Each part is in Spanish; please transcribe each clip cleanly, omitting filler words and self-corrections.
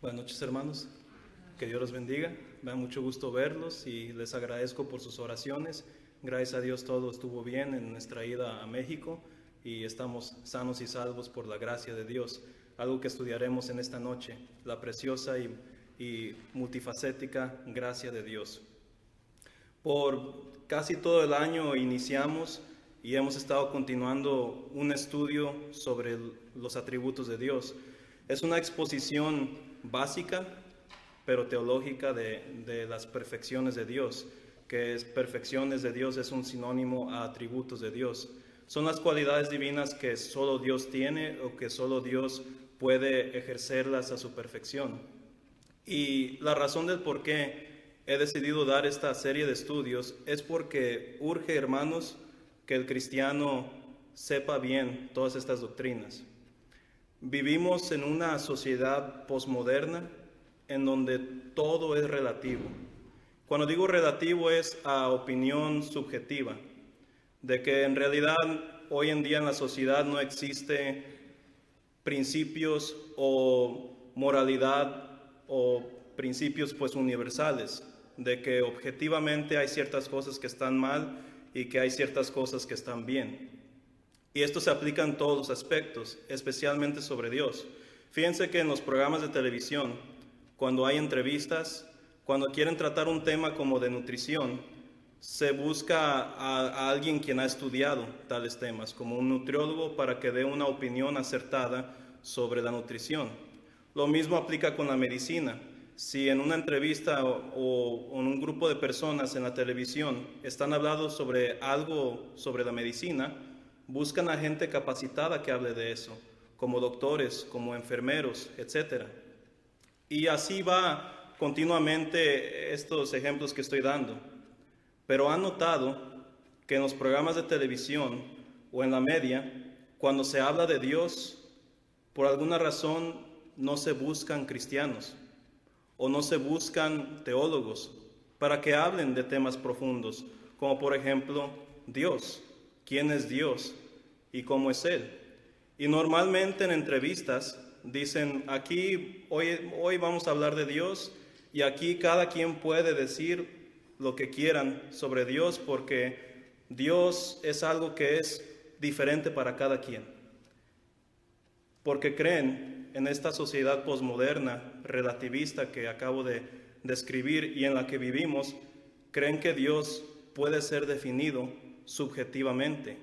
Buenas noches, hermanos. Que Dios los bendiga. Me da mucho gusto verlos y les agradezco por sus oraciones. Gracias a Dios todo estuvo bien en nuestra ida a México y estamos sanos y salvos por la gracia de Dios. Algo que estudiaremos en esta noche, la preciosa y multifacética gracia de Dios. Por casi todo el año iniciamos y hemos estado continuando un estudio sobre los atributos de Dios. Es una exposición básica, pero teológica de las perfecciones de Dios, que perfecciones de Dios es un sinónimo a atributos de Dios. Son las cualidades divinas que solo Dios tiene o que solo Dios puede ejercerlas a su perfección. Y la razón del por qué he decidido dar esta serie de estudios es porque urge, hermanos, que el cristiano sepa bien todas estas doctrinas. Vivimos en una sociedad posmoderna en donde todo es relativo. Cuando digo relativo es a opinión subjetiva, de que en realidad hoy en día en la sociedad no existe principios o moralidad o principios pues universales, de que objetivamente hay ciertas cosas que están mal y que hay ciertas cosas que están bien. Y esto se aplica en todos los aspectos, especialmente sobre Dios. Fíjense que en los programas de televisión, cuando hay entrevistas, cuando quieren tratar un tema como de nutrición, se busca a alguien quien ha estudiado tales temas, como un nutriólogo, para que dé una opinión acertada sobre la nutrición. Lo mismo aplica con la medicina. Si en una entrevista o en un grupo de personas en la televisión están hablando sobre algo sobre la medicina, buscan a gente capacitada que hable de eso, como doctores, como enfermeros, etc. Y así va continuamente estos ejemplos que estoy dando. Pero han notado que en los programas de televisión o en la media, cuando se habla de Dios, por alguna razón no se buscan cristianos o no se buscan teólogos para que hablen de temas profundos, como por ejemplo Dios. ¿Quién es Dios y cómo es Él? Y normalmente en entrevistas dicen, aquí hoy vamos a hablar de Dios y aquí cada quien puede decir lo que quieran sobre Dios porque Dios es algo que es diferente para cada quien. Porque creen en esta sociedad posmoderna, relativista que acabo de describir y en la que vivimos, creen que Dios puede ser definido subjetivamente,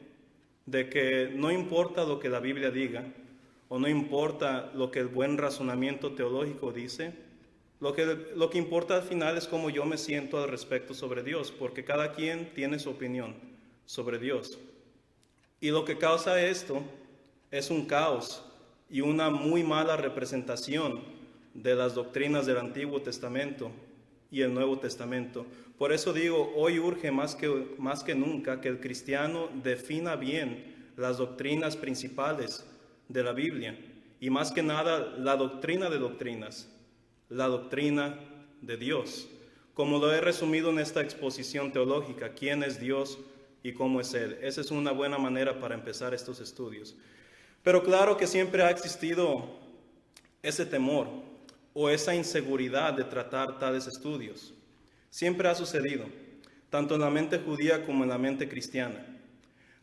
de que no importa lo que la Biblia diga, o no importa lo que el buen razonamiento teológico dice, lo que importa al final es cómo yo me siento al respecto sobre Dios, porque cada quien tiene su opinión sobre Dios. Y lo que causa esto es un caos y una muy mala representación de las doctrinas del Antiguo Testamento y el Nuevo Testamento. Por eso digo, hoy urge más que nunca que el cristiano defina bien las doctrinas principales de la Biblia y más que nada la doctrina de doctrinas, la doctrina de Dios. Como lo he resumido en esta exposición teológica, ¿quién es Dios y cómo es Él? Esa es una buena manera para empezar estos estudios. Pero claro que siempre ha existido ese temor o esa inseguridad de tratar tales estudios. Siempre ha sucedido, tanto en la mente judía como en la mente cristiana.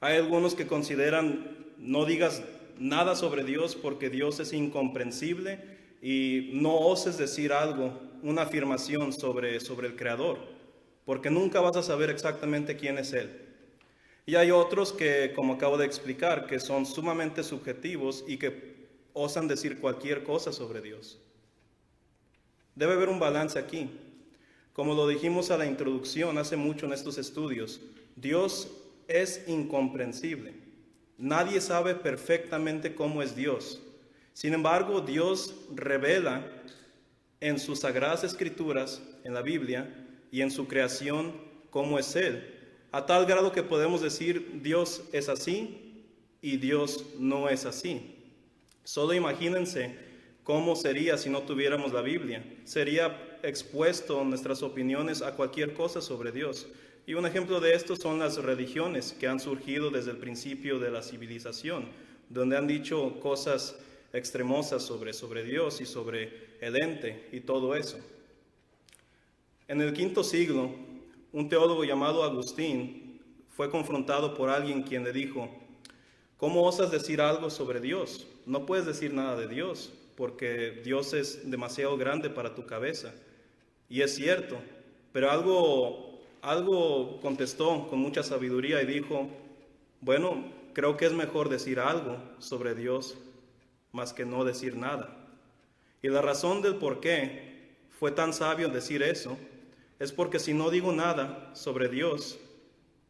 Hay algunos que consideran, no digas nada sobre Dios porque Dios es incomprensible y no oses decir algo, una afirmación sobre el Creador, porque nunca vas a saber exactamente quién es Él. Y hay otros que, como acabo de explicar, que son sumamente subjetivos y que osan decir cualquier cosa sobre Dios. Debe haber un balance aquí. Como lo dijimos a la introducción hace mucho en estos estudios, Dios es incomprensible. Nadie sabe perfectamente cómo es Dios. Sin embargo, Dios revela en sus sagradas escrituras, en la Biblia y en su creación, cómo es Él. A tal grado que podemos decir, Dios es así y Dios no es así. Solo imagínense cómo sería si no tuviéramos la Biblia. Sería expuesto nuestras opiniones a cualquier cosa sobre Dios. Y un ejemplo de esto son las religiones que han surgido desde el principio de la civilización, donde han dicho cosas extremosas sobre Dios y sobre el ente y todo eso. En el V siglo, un teólogo llamado Agustín fue confrontado por alguien quien le dijo: ¿cómo osas decir algo sobre Dios? No puedes decir nada de Dios, porque Dios es demasiado grande para tu cabeza. Y es cierto, pero algo contestó con mucha sabiduría y dijo: bueno, creo que es mejor decir algo sobre Dios más que no decir nada. Y la razón del por qué fue tan sabio decir eso es porque si no digo nada sobre Dios,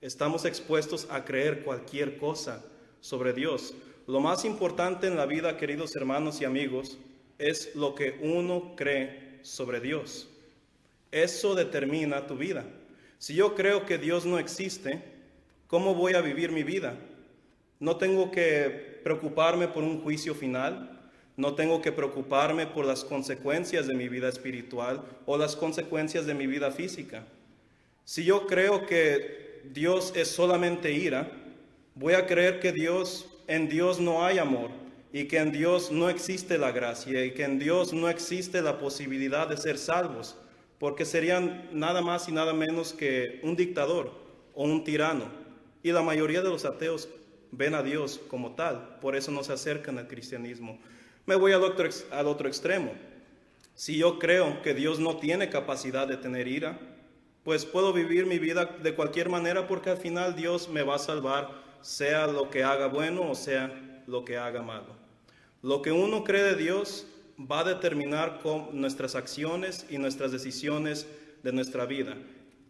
estamos expuestos a creer cualquier cosa sobre Dios. Lo más importante en la vida, queridos hermanos y amigos, es lo que uno cree sobre Dios. Eso determina tu vida. Si yo creo que Dios no existe, ¿cómo voy a vivir mi vida? No tengo que preocuparme por un juicio final. No tengo que preocuparme por las consecuencias de mi vida espiritual o las consecuencias de mi vida física. Si yo creo que Dios es solamente ira, voy a creer que en Dios no hay amor y que en Dios no existe la gracia y que en Dios no existe la posibilidad de ser salvos, porque serían nada más y nada menos que un dictador o un tirano. Y la mayoría de los ateos ven a Dios como tal, por eso no se acercan al cristianismo. Me voy al otro extremo. Si yo creo que Dios no tiene capacidad de tener ira, pues puedo vivir mi vida de cualquier manera, porque al final Dios me va a salvar, sea lo que haga bueno o sea lo que haga malo. Lo que uno cree de Dios va a determinar con nuestras acciones y nuestras decisiones de nuestra vida,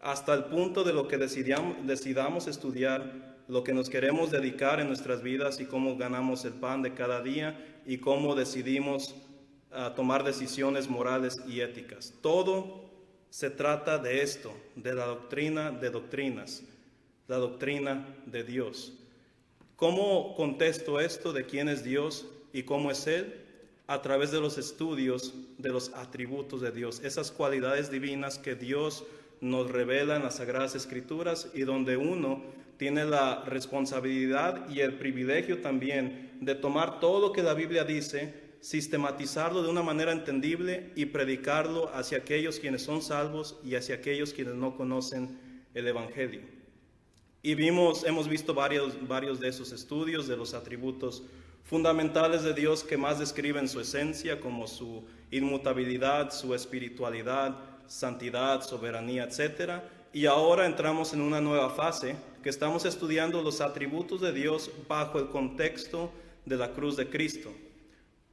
hasta el punto de lo que decidamos estudiar, lo que nos queremos dedicar en nuestras vidas y cómo ganamos el pan de cada día y cómo decidimos tomar decisiones morales y éticas. Todo se trata de esto, de la doctrina de doctrinas, la doctrina de Dios. ¿Cómo contesto esto de quién es Dios y cómo es Él? A través de los estudios de los atributos de Dios, esas cualidades divinas que Dios nos revela en las Sagradas Escrituras y donde uno tiene la responsabilidad y el privilegio también de tomar todo lo que la Biblia dice, sistematizarlo de una manera entendible y predicarlo hacia aquellos quienes son salvos y hacia aquellos quienes no conocen el Evangelio. Y hemos visto varios de esos estudios de los atributos fundamentales de Dios que más describen su esencia, como su inmutabilidad, su espiritualidad, santidad, soberanía, etc. Y ahora entramos en una nueva fase, que estamos estudiando los atributos de Dios bajo el contexto de la cruz de Cristo.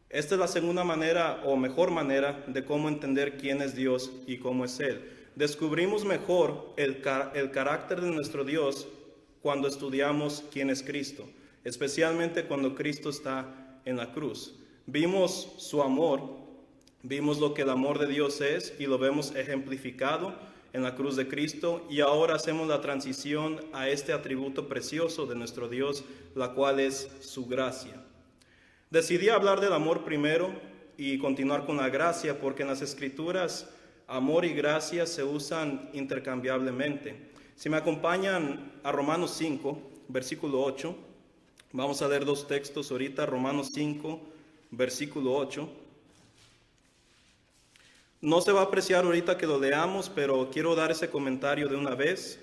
Esta es la segunda manera o mejor manera de cómo entender quién es Dios y cómo es Él. Descubrimos mejor el carácter de nuestro Dios cuando estudiamos quién es Cristo, especialmente cuando Cristo está en la cruz. Vimos su amor, vimos lo que el amor de Dios es y lo vemos ejemplificado en la cruz de Cristo, y ahora hacemos la transición a este atributo precioso de nuestro Dios, la cual es su gracia. Decidí hablar del amor primero y continuar con la gracia, porque en las Escrituras amor y gracia se usan intercambiablemente. Si me acompañan a Romanos 5, versículo 8, vamos a leer dos textos ahorita, Romanos 5, versículo 8. No se va a apreciar ahorita que lo leamos, pero quiero dar ese comentario de una vez.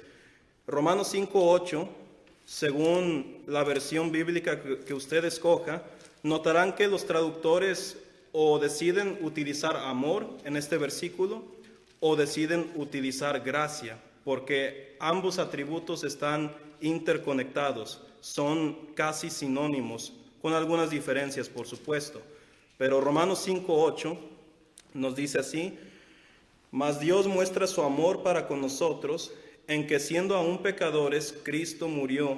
Romanos 5, 8, según la versión bíblica que usted escoja, notarán que los traductores o deciden utilizar amor en este versículo o deciden utilizar gracia, porque ambos atributos están interconectados, son casi sinónimos, con algunas diferencias, por supuesto. Pero Romanos 5, 8 nos dice así: mas Dios muestra su amor para con nosotros, en que siendo aún pecadores, Cristo murió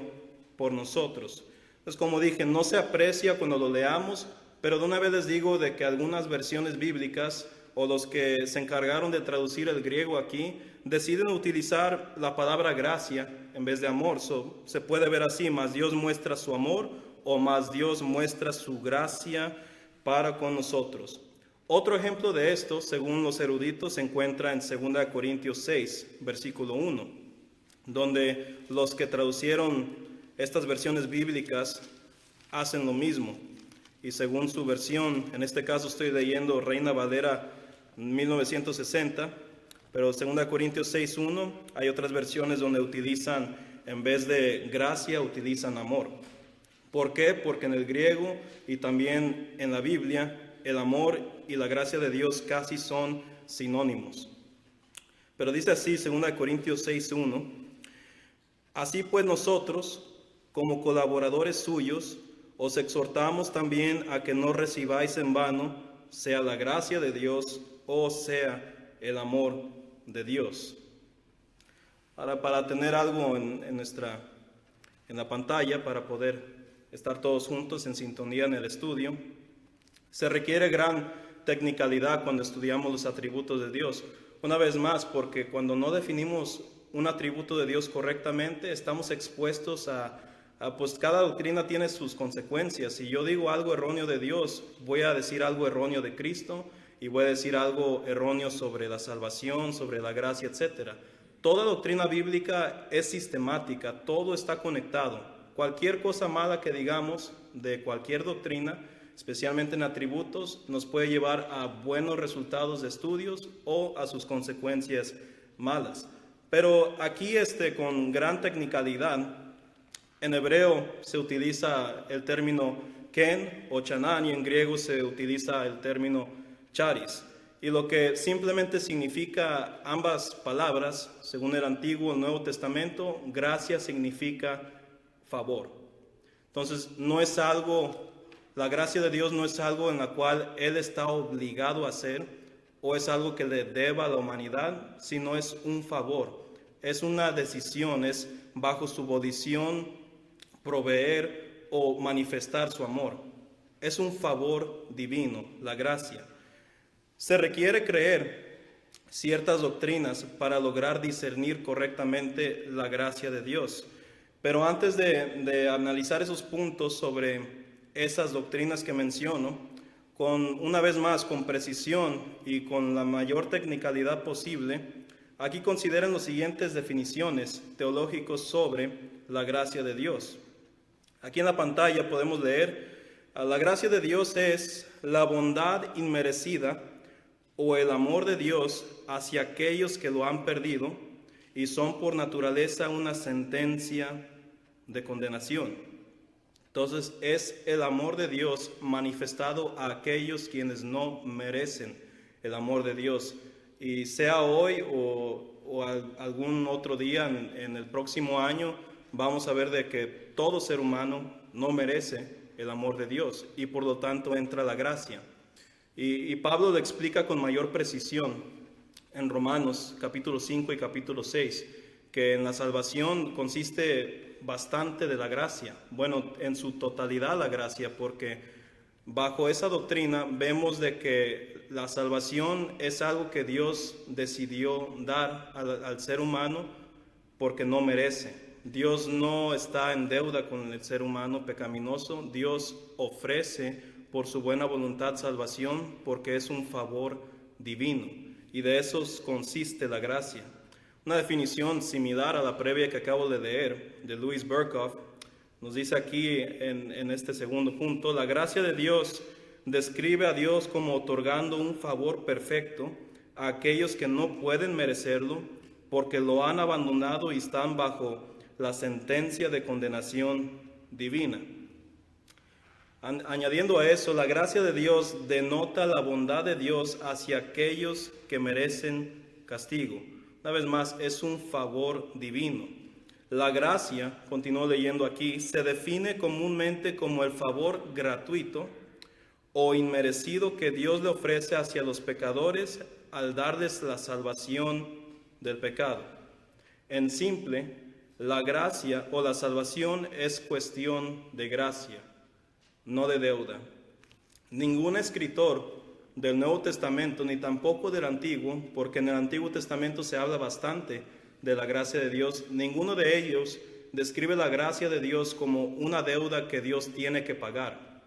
por nosotros. Entonces, como dije, no se aprecia cuando lo leamos, pero de una vez les digo de que algunas versiones bíblicas o los que se encargaron de traducir el griego aquí deciden utilizar la palabra gracia en vez de amor. Se puede ver así: mas Dios muestra su amor, o mas Dios muestra su gracia para con nosotros. Otro ejemplo de esto, según los eruditos, se encuentra en 2 Corintios 6, versículo 1, donde los que traducieron estas versiones bíblicas hacen lo mismo. y según su versión, en este caso estoy leyendo Reina Valera 1960, pero 2 Corintios 6:1, hay otras versiones donde utilizan, en vez de gracia, utilizan amor. ¿Por qué? Porque en el griego y también en la Biblia, el amor y la gracia de Dios casi son sinónimos. Pero dice así, 2 Corintios 6:1, así pues nosotros, como colaboradores suyos, os exhortamos también a que no recibáis en vano, sea la gracia de Dios o sea el amor de Dios. Ahora, para tener algo en la pantalla, para poder estar todos juntos en sintonía en el estudio, se requiere gran tecnicalidad cuando estudiamos los atributos de Dios. Una vez más, porque cuando no definimos un atributo de Dios correctamente, estamos expuestos pues cada doctrina tiene sus consecuencias. Si yo digo algo erróneo de Dios, voy a decir algo erróneo de Cristo y voy a decir algo erróneo sobre la salvación, sobre la gracia, etc. Toda doctrina bíblica es sistemática, todo está conectado. Cualquier cosa mala que digamos de cualquier doctrina, especialmente en atributos, nos puede llevar a buenos resultados de estudios o a sus consecuencias malas. Pero aquí con gran tecnicalidad, en hebreo se utiliza el término ken o chanan y en griego se utiliza el término charis. Y lo que simplemente significa ambas palabras, según el Antiguo y el Nuevo Testamento, gracia significa favor. Entonces, la gracia de Dios no es algo en la cual Él está obligado a hacer o es algo que le deba a la humanidad, sino es un favor. Es una decisión, es bajo su volición proveer o manifestar su amor. Es un favor divino, la gracia. Se requiere creer ciertas doctrinas para lograr discernir correctamente la gracia de Dios. Pero antes de analizar esos puntos sobre esas doctrinas que menciono, una vez más con precisión y con la mayor tecnicalidad posible, aquí consideren las siguientes definiciones teológicas sobre la gracia de Dios. Aquí en la pantalla podemos leer, la gracia de Dios es la bondad inmerecida o el amor de Dios hacia aquellos que lo han perdido y son por naturaleza una sentencia de condenación. Entonces es el amor de Dios manifestado a aquellos quienes no merecen el amor de Dios. Y sea hoy o algún otro día en el próximo año, vamos a ver de que todo ser humano no merece el amor de Dios y por lo tanto entra la gracia. Y Pablo lo explica con mayor precisión en Romanos capítulo 5 y capítulo 6, que en la salvación consiste bastante de la gracia, bueno, en su totalidad la gracia, porque bajo esa doctrina vemos de que la salvación es algo que Dios decidió dar al ser humano porque no merece. Dios no está en deuda con el ser humano pecaminoso, Dios ofrece por su buena voluntad salvación porque es un favor divino y de eso consiste la gracia. Una definición similar a la previa que acabo de leer de Louis Berkhoff nos dice aquí en este segundo punto, la gracia de Dios describe a Dios como otorgando un favor perfecto a aquellos que no pueden merecerlo porque lo han abandonado y están bajo la sentencia de condenación divina. Añadiendo a eso, la gracia de Dios denota la bondad de Dios hacia aquellos que merecen castigo. Una vez más, es un favor divino. La gracia, continúo leyendo aquí, se define comúnmente como el favor gratuito o inmerecido que Dios le ofrece hacia los pecadores al darles la salvación del pecado. En simple, la gracia o la salvación es cuestión de gracia, no de deuda. Ningún escritor del Nuevo Testamento, ni tampoco del Antiguo, porque en el Antiguo Testamento se habla bastante de la gracia de Dios, ninguno de ellos describe la gracia de Dios como una deuda que Dios tiene que pagar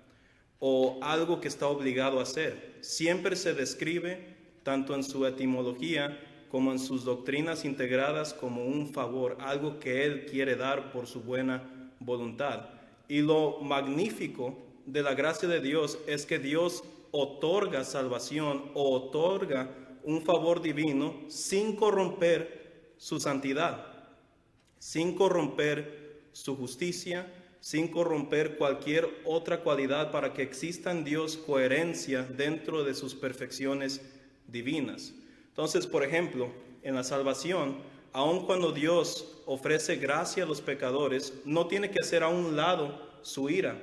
o algo que está obligado a hacer. Siempre se describe, tanto en su etimología como en sus doctrinas integradas, como un favor, algo que Él quiere dar por su buena voluntad. Y lo magnífico de la gracia de Dios es que Dios otorga salvación o otorga un favor divino sin corromper su santidad, sin corromper su justicia, sin corromper cualquier otra cualidad, para que exista en Dios coherencia dentro de sus perfecciones divinas. Entonces, por ejemplo, en la salvación, aun cuando Dios ofrece gracia a los pecadores, no tiene que hacer a un lado su ira,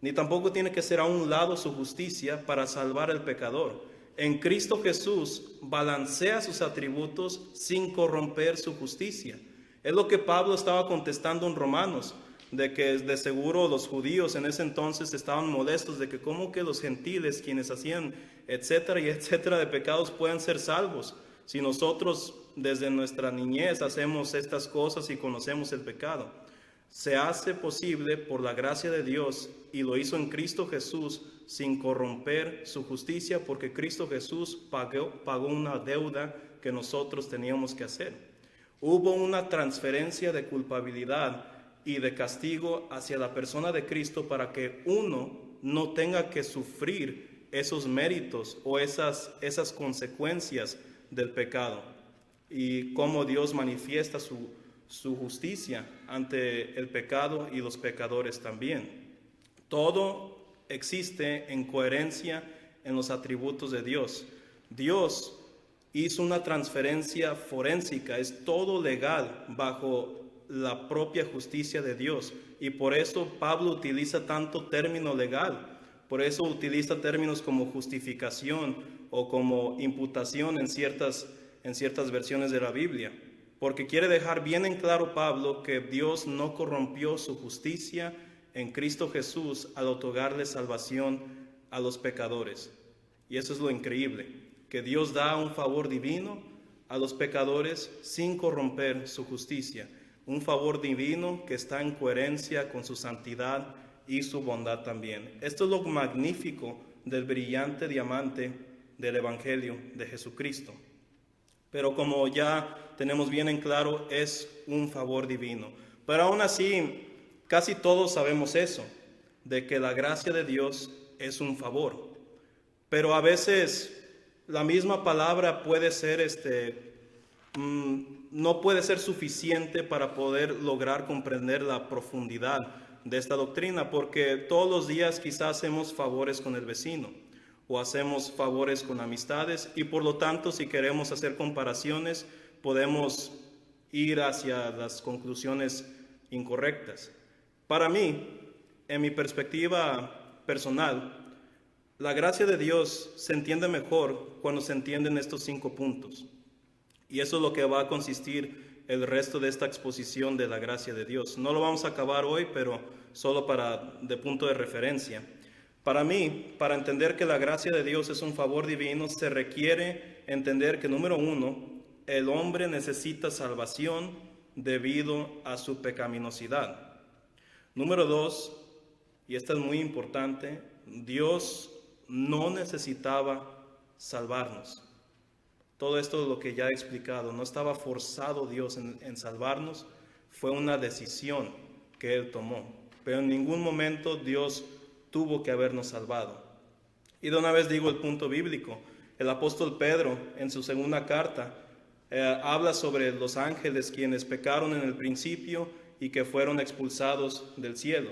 ni tampoco tiene que hacer a un lado su justicia para salvar al pecador. En Cristo Jesús balancea sus atributos sin corromper su justicia. Es lo que Pablo estaba contestando en Romanos, de que de seguro los judíos en ese entonces estaban molestos de que cómo que los gentiles, quienes hacían etcétera y etcétera de pecados, puedan ser salvos, si nosotros desde nuestra niñez hacemos estas cosas y conocemos el pecado. Se hace posible por la gracia de Dios, y lo hizo en Cristo Jesús sin corromper su justicia, porque Cristo Jesús pagó una deuda que nosotros teníamos que hacer. Hubo una transferencia de culpabilidad y de castigo hacia la persona de Cristo para que uno no tenga que sufrir esos méritos o esas consecuencias del pecado, y cómo Dios manifiesta su justicia ante el pecado y los pecadores también. Todo existe en coherencia en los atributos de Dios. Dios hizo una transferencia forénsica, es todo legal bajo la propia justicia de Dios, y por eso Pablo utiliza tanto término legal, por eso utiliza términos como justificación o como imputación en ciertas versiones de la Biblia, porque quiere dejar bien en claro Pablo que Dios no corrompió su justicia en Cristo Jesús al otorgarle salvación a los pecadores. Y eso es lo increíble, que Dios da un favor divino a los pecadores sin corromper su justicia, un favor divino que está en coherencia con su santidad y su bondad también. Esto es lo magnífico del brillante diamante del Evangelio de Jesucristo. Pero como ya tenemos bien en claro, es un favor divino. Pero aún así, casi todos sabemos eso, de que la gracia de Dios es un favor. Pero a veces la misma palabra puede ser, no puede ser suficiente para poder lograr comprender la profundidad de esta doctrina, porque todos los días quizás hacemos favores con el vecino, o hacemos favores con amistades, y por lo tanto, si queremos hacer comparaciones, podemos ir hacia las conclusiones incorrectas. Para mí, en mi perspectiva personal, la gracia de Dios se entiende mejor cuando se entienden estos 5 puntos. Y eso es lo que va a consistir el resto de esta exposición de la gracia de Dios. No lo vamos a acabar hoy, pero solo de punto de referencia. Para mí, para entender que la gracia de Dios es un favor divino, se requiere entender que, número 1, el hombre necesita salvación debido a su pecaminosidad. Número 2, y esta es muy importante, Dios no necesitaba salvarnos. Todo esto es lo que ya he explicado. No estaba forzado Dios en salvarnos, fue una decisión que Él tomó. Pero en ningún momento Dios tuvo que habernos salvado. Y de una vez digo el punto bíblico. El apóstol Pedro, en su segunda carta, habla sobre los ángeles quienes pecaron en el principio y que fueron expulsados del cielo.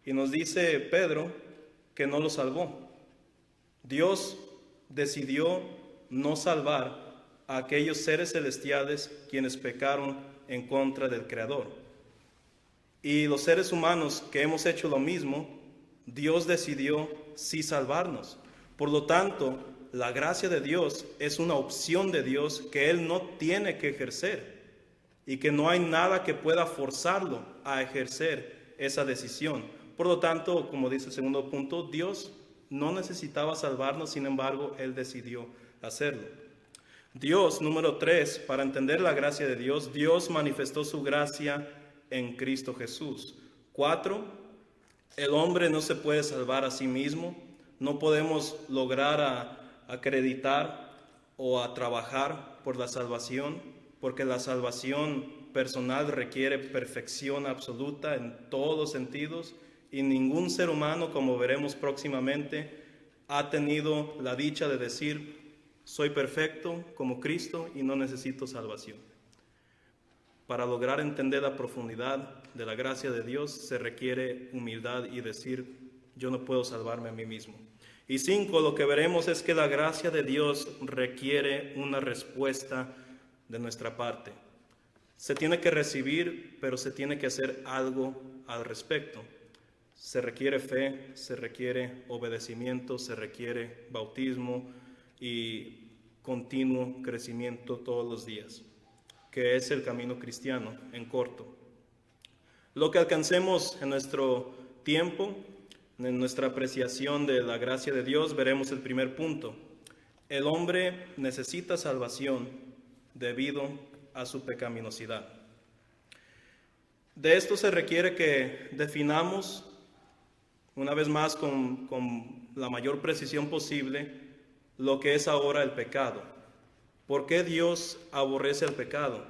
Y nos dice Pedro que no los salvó. Dios decidió no salvar a aquellos seres celestiales quienes pecaron en contra del Creador. Y los seres humanos que hemos hecho lo mismo, Dios decidió sí salvarnos. Por lo tanto, la gracia de Dios es una opción de Dios que Él no tiene que ejercer, y que no hay nada que pueda forzarlo a ejercer esa decisión. Por lo tanto, como dice el segundo punto, Dios no necesitaba salvarnos, sin embargo, Él decidió hacerlo. Dios, número 3, para entender la gracia de Dios, Dios manifestó su gracia en Cristo Jesús. 4, el hombre no se puede salvar a sí mismo. No podemos lograr acreditar o a trabajar por la salvación, porque la salvación personal requiere perfección absoluta en todos los sentidos, y ningún ser humano, como veremos próximamente, ha tenido la dicha de decir: soy perfecto como Cristo y no necesito salvación. Para lograr entender la profundidad de la gracia de Dios se requiere humildad y decir: yo no puedo salvarme a mí mismo. Y 5, lo que veremos es que la gracia de Dios requiere una respuesta de nuestra parte. Se tiene que recibir, pero se tiene que hacer algo al respecto. Se requiere fe, se requiere obedecimiento, se requiere bautismo y continuo crecimiento todos los días, que es el camino cristiano en corto. Lo que alcancemos en nuestro tiempo, en nuestra apreciación de la gracia de Dios, veremos el primer punto. El hombre necesita salvación debido a su pecaminosidad. De esto se requiere que definamos, una vez más con la mayor precisión posible, lo que es ahora el pecado. ¿Por qué Dios aborrece el pecado?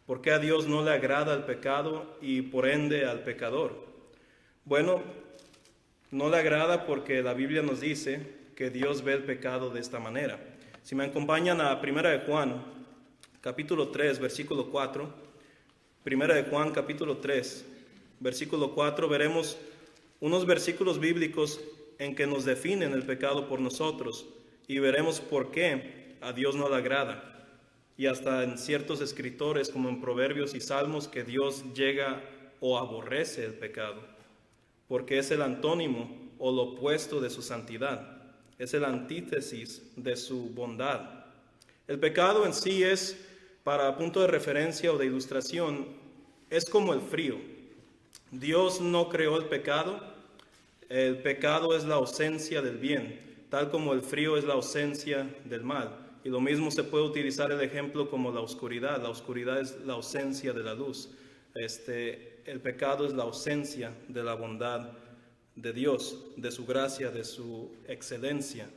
¿Por qué a Dios no le agrada el pecado y por ende al pecador? Bueno, no le agrada porque la Biblia nos dice que Dios ve el pecado de esta manera. Si me acompañan a 1 de Juan, capítulo 3, versículo 4. 1 de Juan, capítulo 3, versículo 4, veremos unos versículos bíblicos en que nos definen el pecado por nosotros y veremos por qué a Dios no le agrada. Y hasta en ciertos escritores, como en Proverbios y Salmos, que Dios llega o aborrece el pecado, porque es el antónimo o lo opuesto de su santidad, es el antítesis de su bondad. El pecado en sí es, para punto de referencia o de ilustración, es como el frío. Dios no creó el pecado es la ausencia del bien, tal como el frío es la ausencia del mal. Y lo mismo se puede utilizar el ejemplo como la oscuridad es la ausencia de la luz. El pecado es la ausencia de la bondad de Dios, de su gracia, de su excelencia.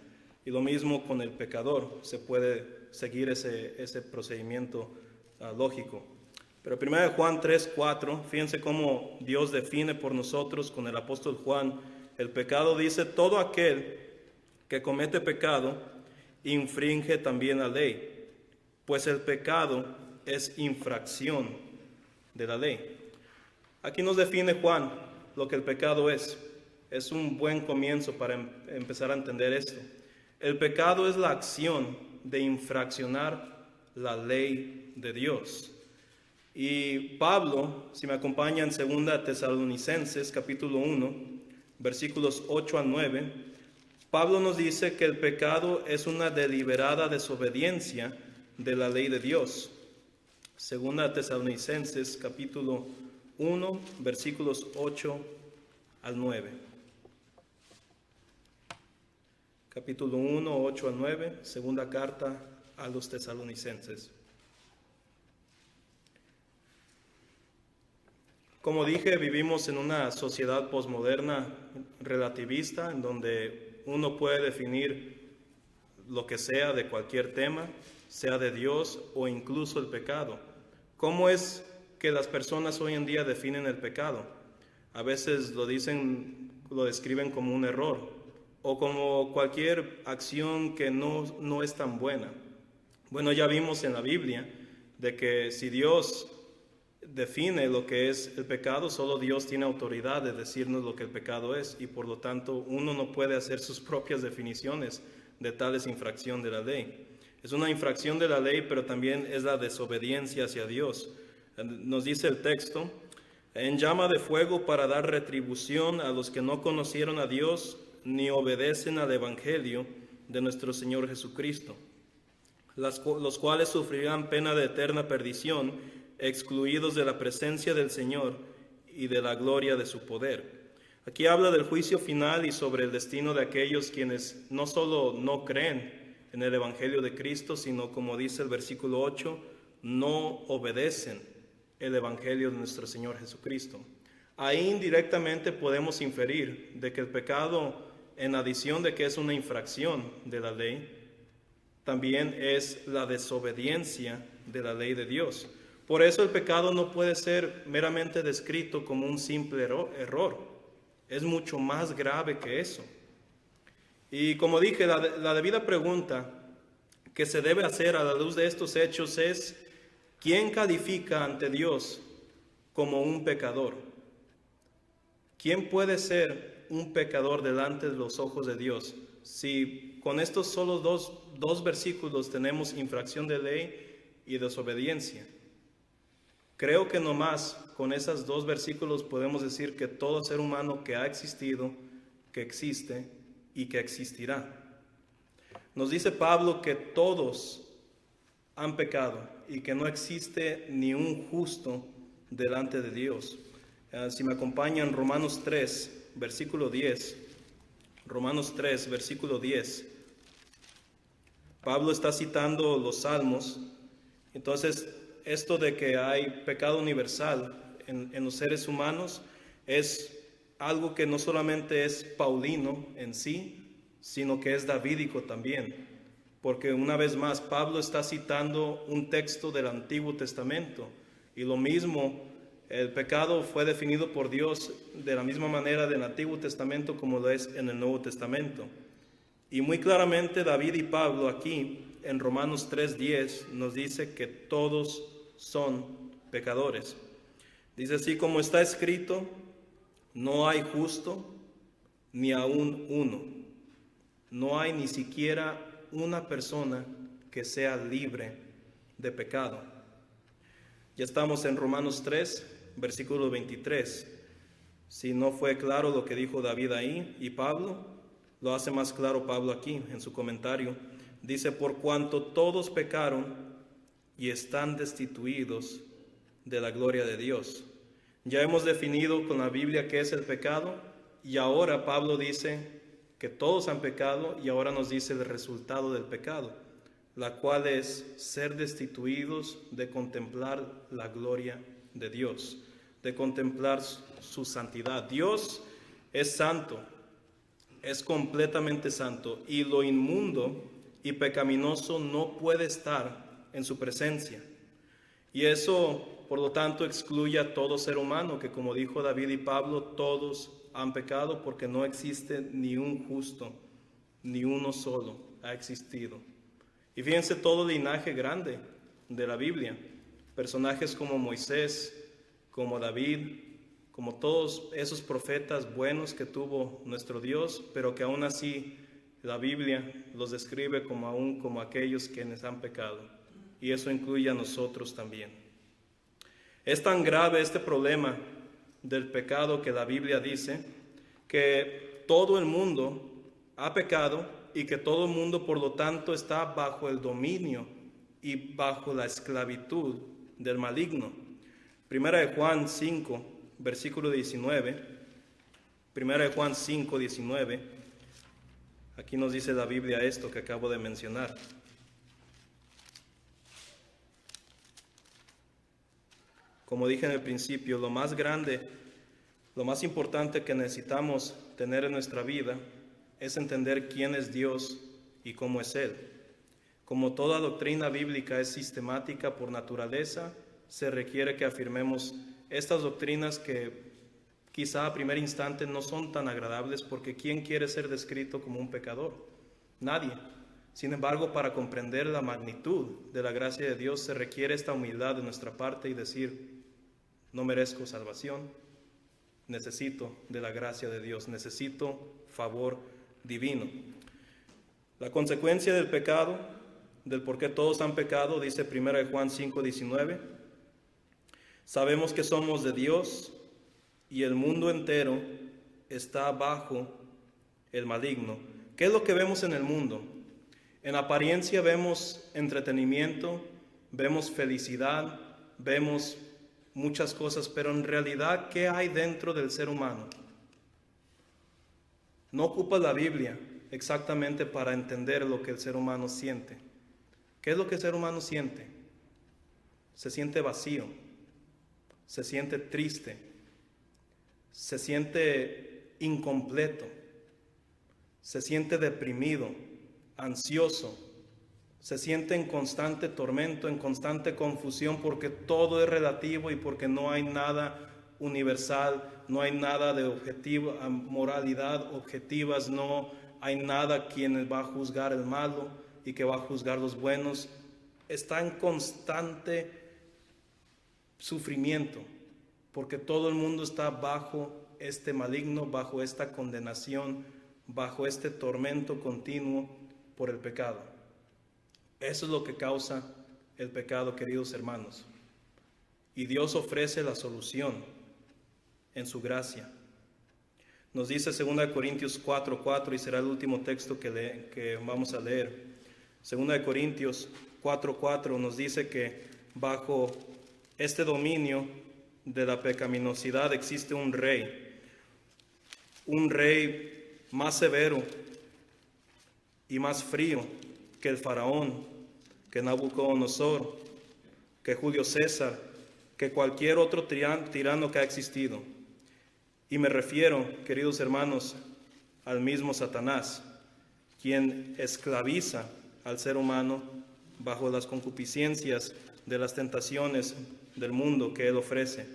Y lo mismo con el pecador, se puede seguir ese procedimiento lógico. Pero 1 Juan 3, 4, fíjense cómo Dios define por nosotros con el apóstol Juan el pecado. Dice: todo aquel que comete pecado infringe también la ley, pues el pecado es infracción de la ley. Aquí nos define Juan lo que el pecado es. Es un buen comienzo para empezar a entender esto. El pecado es la acción de infraccionar la ley de Dios. Y Pablo, si me acompaña en 2 Tesalonicenses, capítulo 1, versículos 8 al 9, Pablo nos dice que el pecado es una deliberada desobediencia de la ley de Dios. 2 Tesalonicenses, capítulo 1, versículos 8 al 9. Capítulo 1, 8 al 9, segunda carta a los tesalonicenses. Como dije, vivimos en una sociedad posmoderna relativista, en donde uno puede definir lo que sea de cualquier tema, sea de Dios o incluso el pecado. ¿Cómo es que las personas hoy en día definen el pecado? A veces lo describen como un error o como cualquier acción que no es tan buena. Bueno, ya vimos en la Biblia de que si Dios define lo que es el pecado, solo Dios tiene autoridad de decirnos lo que el pecado es, y por lo tanto uno no puede hacer sus propias definiciones de tales infracción de la ley. Es una infracción de la ley, pero también es la desobediencia hacia Dios. Nos dice el texto: en llama de fuego para dar retribución a los que no conocieron a Dios ni obedecen al Evangelio de nuestro Señor Jesucristo, los cuales sufrirán pena de eterna perdición, excluidos de la presencia del Señor y de la gloria de su poder. Aquí habla del juicio final y sobre el destino de aquellos quienes no solo no creen en el Evangelio de Cristo, sino, como dice el versículo 8, no obedecen el Evangelio de nuestro Señor Jesucristo. Ahí indirectamente podemos inferir de que el pecado, en adición de que es una infracción de la ley, también es la desobediencia de la ley de Dios. Por eso el pecado no puede ser meramente descrito como un simple error. Es mucho más grave que eso. Y como dije, la debida pregunta que se debe hacer a la luz de estos hechos es: ¿quién califica ante Dios como un pecador? ¿Quién puede ser un pecador delante de los ojos de Dios? Si con estos solo dos versículos tenemos infracción de ley y desobediencia. Creo que nomás con esos dos versículos podemos decir que todo ser humano que ha existido, que existe y que existirá. Nos dice Pablo que todos han pecado y que no existe ni un justo delante de Dios. Si me acompañan, Romanos 3, versículo 10. Romanos 3, versículo 10. Pablo está citando los Salmos. Entonces, esto de que hay pecado universal en los seres humanos es algo que no solamente es paulino en sí, sino que es davídico también. Porque una vez más, Pablo está citando un texto del Antiguo Testamento. Y lo mismo, el pecado fue definido por Dios de la misma manera del Antiguo Testamento como lo es en el Nuevo Testamento. Y muy claramente David y Pablo aquí en Romanos 3:10 nos dice que todos son pecadores. Dice así: como está escrito, no hay justo ni aún uno. No hay ni siquiera una persona que sea libre de pecado. Ya estamos en Romanos 3, versículo 23. Si no fue claro lo que dijo David ahí y Pablo, lo hace más claro Pablo aquí en su comentario. Dice: por cuanto todos pecaron y están destituidos de la gloria de Dios. Ya hemos definido con la Biblia qué es el pecado, y ahora Pablo dice que todos han pecado, y ahora nos dice el resultado del pecado, la cual es ser destituidos de contemplar la gloria de Dios, de contemplar su santidad. Dios es santo, es completamente santo, y lo inmundo y pecaminoso no puede estar en su presencia. Y eso, por lo tanto, excluye a todo ser humano, que como dijo David y Pablo, todos han pecado, porque no existe ni un justo, ni uno solo ha existido. Y fíjense todo el linaje grande de la Biblia, personajes como Moisés, como David, como todos esos profetas buenos que tuvo nuestro Dios, pero que aún así la Biblia los describe como aquellos quienes han pecado. Y eso incluye a nosotros también. Es tan grave este problema del pecado que la Biblia dice que todo el mundo ha pecado y que todo el mundo, por lo tanto, está bajo el dominio y bajo la esclavitud del maligno. Primera de Juan 5, versículo 19. Primera de Juan 5, 19. Aquí nos dice la Biblia esto que acabo de mencionar. Como dije en el principio, lo más grande, lo más importante que necesitamos tener en nuestra vida es entender quién es Dios y cómo es Él. Como toda doctrina bíblica es sistemática por naturaleza, se requiere que afirmemos estas doctrinas que quizá a primer instante no son tan agradables, porque ¿quién quiere ser descrito como un pecador? Nadie. Sin embargo, para comprender la magnitud de la gracia de Dios se requiere esta humildad de nuestra parte y decir: no merezco salvación, necesito de la gracia de Dios, necesito favor divino. La consecuencia del pecado, del por qué todos han pecado, dice 1 Juan 5:19. Sabemos que somos de Dios y el mundo entero está bajo el maligno. ¿Qué es lo que vemos en el mundo? En apariencia vemos entretenimiento, vemos felicidad, vemos muchas cosas, pero en realidad, ¿qué hay dentro del ser humano? No ocupa la Biblia exactamente para entender lo que el ser humano siente. ¿Qué es lo que el ser humano siente? Se siente vacío, se siente triste, se siente incompleto, se siente deprimido, ansioso, se siente en constante tormento, en constante confusión, porque todo es relativo y porque no hay nada universal, no hay nada de objetiva, moralidad objetivas, no hay nada quien va a juzgar el malo y que va a juzgar los buenos. Está en constante sufrimiento, porque todo el mundo está bajo este maligno, bajo esta condenación, bajo este tormento continuo por el pecado. Eso es lo que causa el pecado, queridos hermanos. Y Dios ofrece la solución en su gracia. Nos dice 2 Corintios 4:4, y será el último texto que vamos a leer. 2 Corintios 4:4 nos dice que bajo este dominio de la pecaminosidad existe un rey más severo y más frío que el faraón, que Nabucodonosor, que Julio César, que cualquier otro tirano que ha existido. Y me refiero, queridos hermanos, al mismo Satanás, quien esclaviza al ser humano bajo las concupiscencias de las tentaciones del mundo que él ofrece,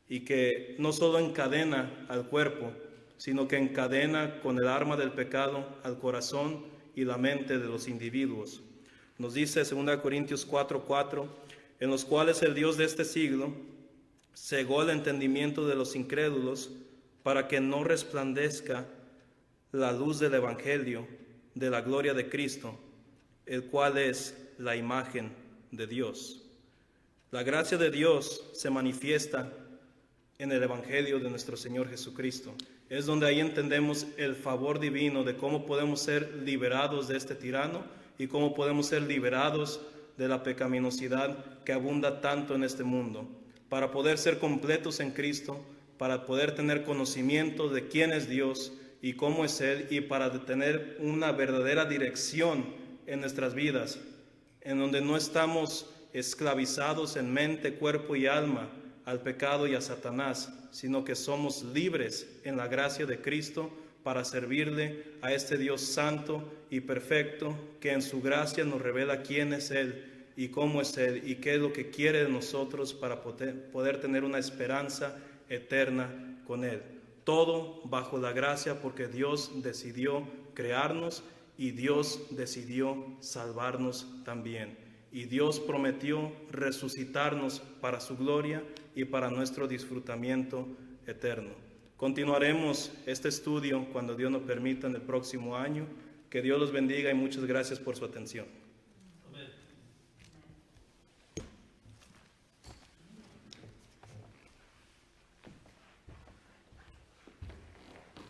y que no solo encadena al cuerpo, sino que encadena con el arma del pecado al corazón y la mente de los individuos. Nos dice 2 Corintios 4:4, en los cuales el Dios de este siglo cegó el entendimiento de los incrédulos para que no resplandezca la luz del Evangelio de la gloria de Cristo, el cual es la imagen de Dios. La gracia de Dios se manifiesta en el Evangelio de nuestro Señor Jesucristo. Es donde ahí entendemos el favor divino de cómo podemos ser liberados de este tirano y cómo podemos ser liberados de la pecaminosidad que abunda tanto en este mundo, para poder ser completos en Cristo, para poder tener conocimiento de quién es Dios y cómo es Él, y para tener una verdadera dirección en nuestras vidas, en donde no estamos esclavizados en mente, cuerpo y alma al pecado y a Satanás, sino que somos libres en la gracia de Cristo para servirle a este Dios santo y perfecto, que en su gracia nos revela quién es Él y cómo es Él y qué es lo que quiere de nosotros para poder tener una esperanza eterna con Él. Todo bajo la gracia, porque Dios decidió crearnos y Dios decidió salvarnos también. Y Dios prometió resucitarnos para su gloria y para nuestro disfrutamiento eterno. Continuaremos este estudio cuando Dios nos permita en el próximo año. Que Dios los bendiga y muchas gracias por su atención.